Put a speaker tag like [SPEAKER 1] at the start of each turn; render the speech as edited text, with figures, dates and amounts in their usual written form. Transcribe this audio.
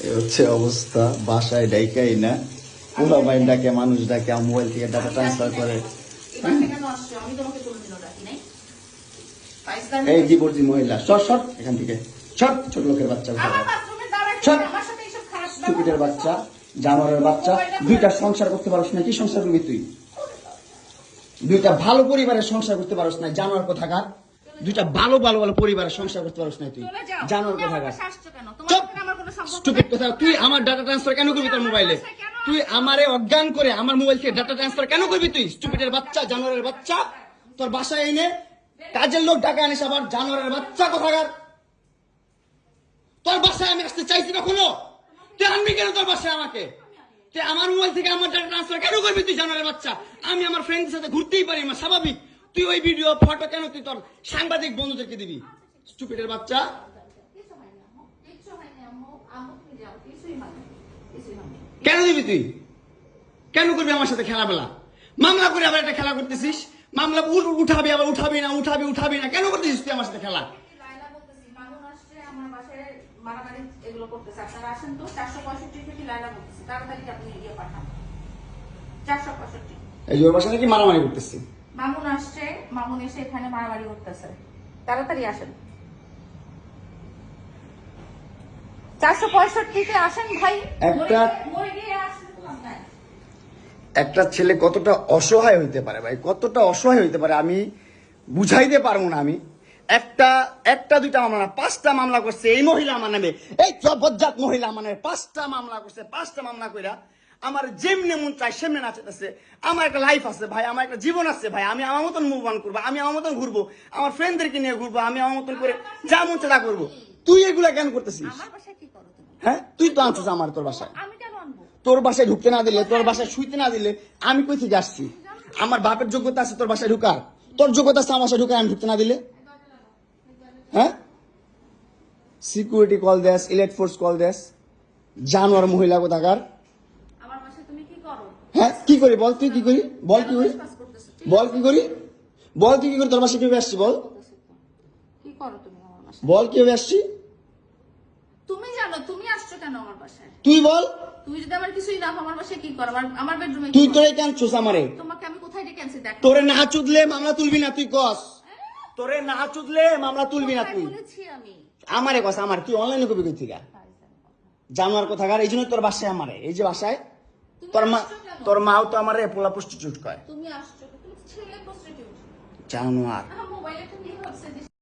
[SPEAKER 1] এই হচ্ছে অবস্থা, বাসায় ডাইকাই না, পোলা বাইন ডাকে, মানুষ ডাকে, মোবাইল থেকে ডাটা ট্রান্সফার করে। এই ডিভোর্সি মহিলা, সর সর এখান থেকে, সর, ছোট লোকের বাচ্চা, স্টুপিডের বাচ্চা, জানোয়ারের বাচ্চা। দুইটা সংসার করতে পারছ না, কি সংসার করবি তুই? দুইটা ভালো পরিবারের সংসার করতে পারছ না, জানোয়ার কোথাকার। দুইটা ভালো ভালো ভালো পরিবারের সংসার করতে পারছ না তুই, জানোয়ার কোথাকার। স্টুপিড কথা, তুই আমার ডাটা ট্রান্সফার কেন করবি তোর মোবাইলে? তুই আমারে অজ্ঞান করে আমার মোবাইল থেকে ডাটা ট্রান্সফার কেন করবি তুই? স্টুপিডের বাচ্চা, জানোয়ারের বাচ্চা। তোর বাসায় এনে কাজের লোক ডাকা আনিস, আবার জানোয়ারের বাচ্চা কোথাকার। তোর বাসায় আমি আসতে চাইছি কখনো? তুই আনবি কেন তোর বাসায় আমাকে? তুই আমার মোবাইল থেকে আমার ডাটা ট্রান্সফার কেন করবি তুই, জানোয়ারের বাচ্চা? আমি আমার ফ্রেন্ডের সাথে ঘুরতেই পারি, আমার স্বাভাবিক। তুই ওই ভিডিও ফটো কেন তুই তোর সাংবাদিক বন্ধুদেরকে দিবি? স্টুপিডের বাচ্চা। কেন দিবি তুই? কেন করবি আমার সাথে খেলাবেলা? মামলা করে আবার একটা খেলা করতেছিস, মামলা উঠাবি আবার উঠাবি না, উঠাবি না, কেন করতেছিস তুই আমার সাথে খেলা? এই ওর বাসা নাকি মারামারি করতেছি।
[SPEAKER 2] মামুন আসছে, মামুন এসে এখানে মারামারি করতেছে, তাড়াতাড়ি আসেন। 465-তে আসেন ভাই।
[SPEAKER 1] একটা ছেলে কতটা অসহায় হইতে পারে ভাই, কতটা অসহায় হইতে পারে আমি বুঝাইতে পারবো না। আমি একটা দুইটা মামলা না, 5টা মামলা করছে এই মহিলা আমার নামে, এই জবরদস্ত মহিলা আমার নামে 5টা মামলা করছে। 5টা মামলা কইরা আমার যেমনি মন চাই সেমনি নাচতেছে। আমার একটা লাইফ আছে ভাই, আমার একটা জীবন আছে ভাই, আমি আমার মতন মুভ অন করবো, আমি আমার মতন ঘুরবো, আমার ফ্রেন্ডদেরকে নিয়ে ঘুরবো, আমি আমার মতন করে যা মন চাই তা করবো। তুই এগুলা কেন করতেছিস? হ্যাঁ, তুই তো আনছিস আমার তোর বাসায়। তোর বাসায় ঢুকতে না দিলে, তোর বাসায় শুইতে না দিলে আমি কই থেকে আসছি? আমার বাপের যোগ্যতা আছে তোর বাসায় ঢুকার? তোর যোগ্যতা আছে আমার বাসায় ঢুকার, আমি ঢুকতে না দিলে? হ্যাঁ, সিকিউরিটি কল দেস, ইলেট ফোর্স কল দেস, জানোয়ার মহিলা কোথাকার। হ্যাঁ, কি করি বল? তুই কি করি বল? কি করি বল? কি করি বল? তুই কি করি? তোর বাসায় কিভাবে আসছি বল? বল কিভাবে আসছি?
[SPEAKER 2] তুমি জানো তুমি আসছো কেন আমার বাসায়?
[SPEAKER 1] তুই বল।
[SPEAKER 2] তুমি যদি আমার কিছুই না আমার বাসায় কি করো? আমার বেডরুমে
[SPEAKER 1] তুই তোরে কেন চুস আমারে?
[SPEAKER 2] তোমাকে আমি কোথায় ডেকে আনছি দেখ।
[SPEAKER 1] তোরে না চুদলে মামলা তুলবি না তুই কস? তোরে না চুদলে মামলা তুলবি না তুই?
[SPEAKER 2] বলেছি আমি।
[SPEAKER 1] আমারে কস, আমার তুই অনলাইনে কবি কই থেকে? জানোয়ার কোথাকার। এই জন্য তোর বাসায় আমারে, এই যে বাসায় তোর মাও তো আমারে পোলা প্রস্টিটিউট কয়।
[SPEAKER 2] তুমি আসছো, তুমি ছেলে প্রস্টিটিউট
[SPEAKER 1] জানোয়ার।
[SPEAKER 2] মোবাইলে তুমি ভাবছে